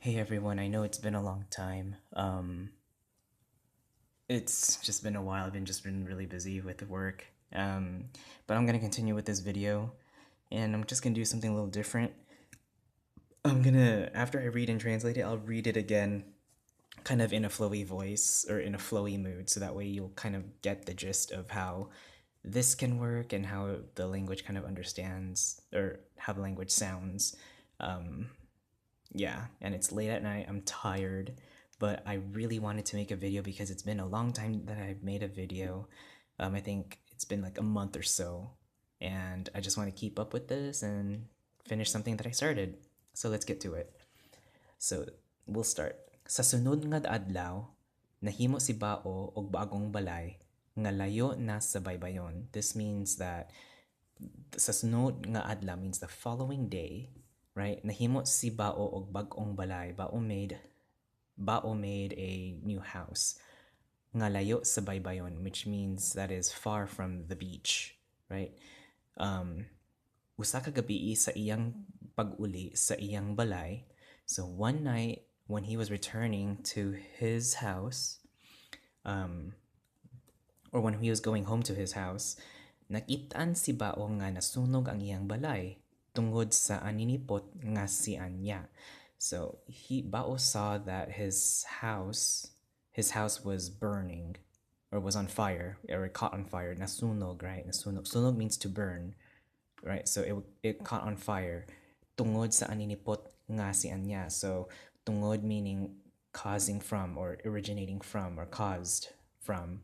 Hey everyone, I know it's been a long time. It's just been a while. I've just been really busy with work. But I'm gonna continue with this video, and I'm just gonna do something a little different. After I read and translate it, I'll read it again, kind of in a flowy voice or in a flowy mood, so that way you'll kind of get the gist of how this can work and how the language kind of understands or how the language sounds. Um, Yeah, and it's late at night. I'm tired, but I really wanted to make a video because it's been a long time that I've made a video. I think it's been like a month or so, and I just want to keep up with this and finish something that I started. So let's get to it. So we'll start. Sa sunod nga adlaw, nahimo si Bao og bagong balay nga layo na sa baybayon. This means that sa sunod nga adlaw means the following day, right? Nahimo si Bao og bagong balay. Bao made a new house. Nga layo sa baybayon, which means that is far from the beach, right? Usa ka gabi sa iyang pag-uli sa iyang balay. So one night when he was returning to his house, or when he was going home to his house, nakitaan si Bao nga nasunog ang iyang balay tungod sa aninipot nga si Anya. So Bao saw that his house was burning or was on fire or it caught on fire. Nasunog, right? Nasunog. Sunog means to burn, right? So it caught on fire tungod sa aninipot nga si Anya. So tungod meaning causing from or originating from or caused from,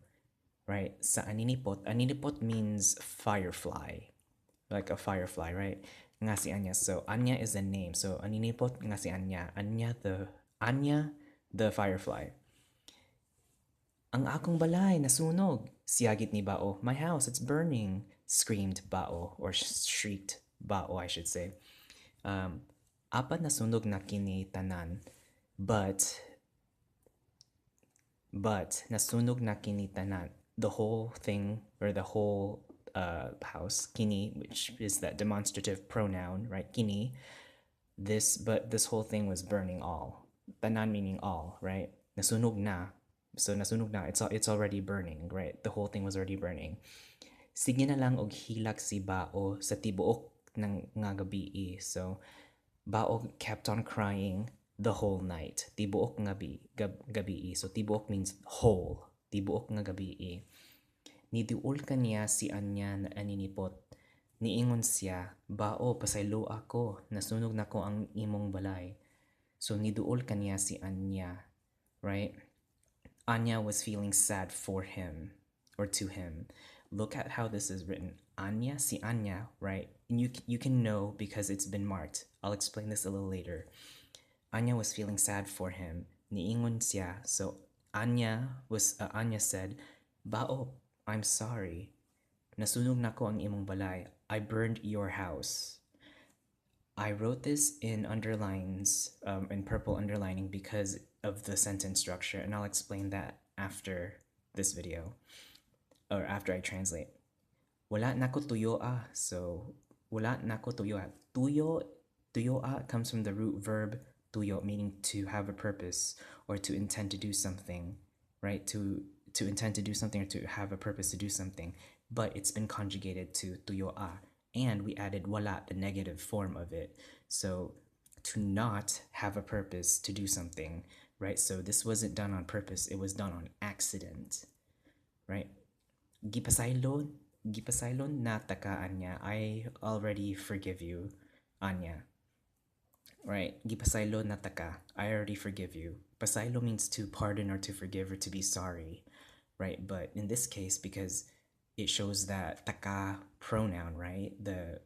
right? Sa aninipot. Aninipot means firefly, like a firefly, right? Nga si Anya. So Anya is a name. So aninipot nga si Anya. Anya the firefly. Ang akong balay nasunog. Siyagit ni Bao. My house, it's burning. Screamed Bao, or shrieked Bao, I should say. Apat nasunog na kini tanan. But nasunog na kini tanan. The whole thing, or the whole house, kini, which is that demonstrative pronoun, right? Kini. But this whole thing was burning all. Tanan meaning all, right? Nasunog na. So nasunog na, it's already burning, right? The whole thing was already burning. Sige na lang og hilak si Bao sa tibuok ng nga gabi. So Bao kept on crying the whole night. Tibuok nga gabi. So tibuok means whole. Tibuok nga gabi. Niduol kaniya si Anya na aninipot. Niingon siya, Bao, pasaylo ako. Nasunog na ko ang imong balay. So niduol kaniya si Anya, right? Anya was feeling sad for him or to him. Look at how this is written. Anya, si Anya, right? And you can know because it's been marked. I'll explain this a little later. Anya was feeling sad for him. Niingon siya. So Anya said, Bao, I'm sorry. Nasunog na ko ang imong balay. I burned your house. I wrote this in underlines, in purple underlining because of the sentence structure, and I'll explain that after this video, or after I translate. Wala na ko tuyo ah. So, wala na ko tuyo ah. Tuyo ah comes from the root verb tuyo, meaning to have a purpose or to intend to do something, right? To intend to do something or to have a purpose to do something. But it's been conjugated to tuyo ah. And we added wala, the negative form of it. So to not have a purpose to do something, right? So this wasn't done on purpose, it was done on accident, right? Gipasaylon nata ka, Anya. I already forgive you, Anya. Right? Gipasaylo nata ka. I already forgive you. Pasaylo means to pardon or to forgive or to be sorry, right? But in this case, because it shows that taka pronoun, right? The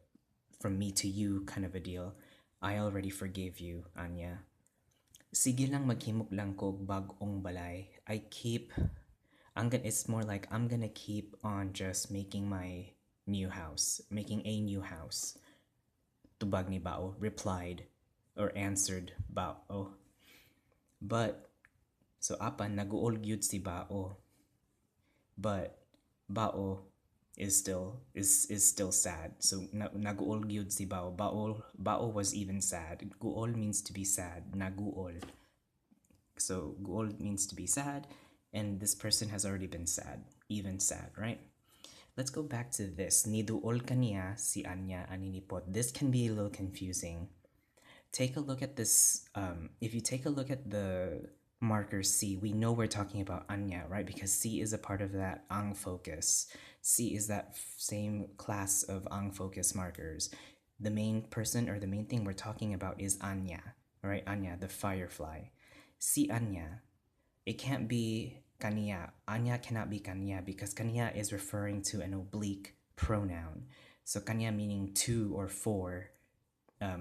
from me to you kind of a deal. I already forgave you, Anya. Sige lang maghimok lang ko bagong balay. It's more like I'm gonna keep on just making my new house, making a new house. Tubag ni Bao replied or answered Bao. But, so apan naguol gyud si Bao. But Bao is still sad. So naguol gyud si bao. Bao was even sad. Guol means to be sad. Naguol. So Guol means to be sad, and this person has already been sad, even sad, right? Let's go back to this. Niduol kaniya si Anya aninipot. This can be a little confusing. Take a look at this. If you take a look at the marker C, we know we're talking about Anya, right? Because C is a part of that Ang focus. C is that same class of Ang focus markers. The main person or the main thing we're talking about is Anya, right? Anya, the firefly. Si Anya. It can't be kaniya. Anya cannot be kaniya because kaniya is referring to an oblique pronoun. So kaniya meaning to or for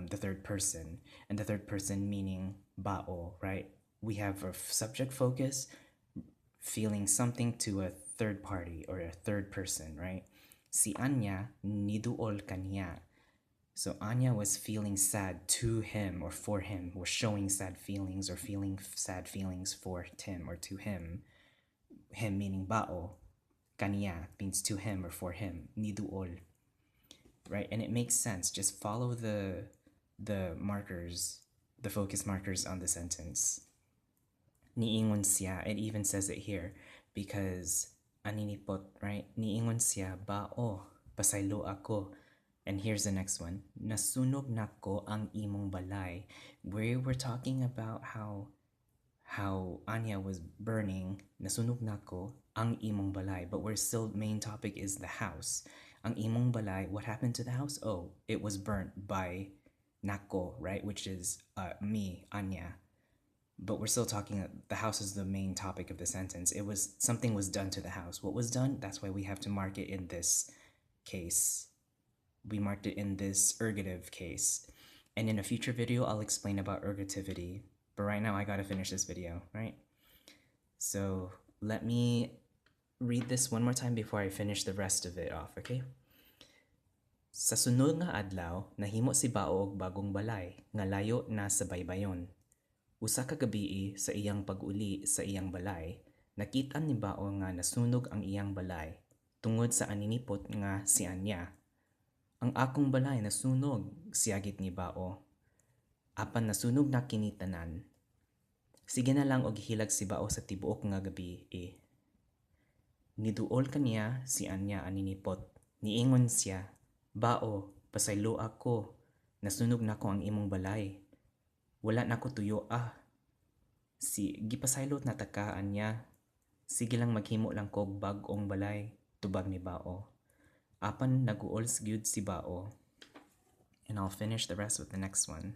the third person, and the third person meaning bao, right? We have a subject focus feeling something to a third party or a third person, right? Si Anya niduol kaniya. So Anya was feeling sad to him or for him, was showing sad feelings or feeling sad feelings for him or to him. Him meaning bao. Kaniya means to him or for him. Niduol. Right? And it makes sense. Just follow the markers, the focus markers on the sentence. Niingon siya. It even says it here because aninipot, right? Niingon siya bao. Pasaylo ako. And here's the next one. Nasunog nako ang imong balay. We were talking about how Anya was burning. Nasunog nako ang imong balay. But we're still, main topic is the house. Ang imong balay, what happened to the house? Oh, it was burnt by nako, right? Which is me, Anya. But we're still talking, the house is the main topic of the sentence. It was, something was done to the house. What was done? That's why we have to mark it in this case. We marked it in this ergative case. And in a future video, I'll explain about ergativity. But right now, I gotta finish this video, right? So let me read this one more time before I finish the rest of it off, okay? Sa sunod nga adlaw, nahimo si Bao og bagong balay, nga layo na sa baybayon. Usa ka gabii sa iyang pag-uli sa iyang balay, nakita-an ni Bao nga nasunog ang iyang balay, tungod sa aninipot nga si Anya. Ang akong balay nasunog, siyagit ni Bao. Apan nasunog na kini tanan. Sige na lang og hilag si Bao sa tibuok nga gabi Niduol kaniya si Anya aninipot. Niingon siya, Bao, pasaylo ako. Nasunog na ko ang imong balay. Wala na ko tuyo gipasaylot na taka Anya. Sige lang maghimo lang kog bag-ong balay, tubag ni Bao. Apan naguol gyud si Bao. And I'll finish the rest with the next one.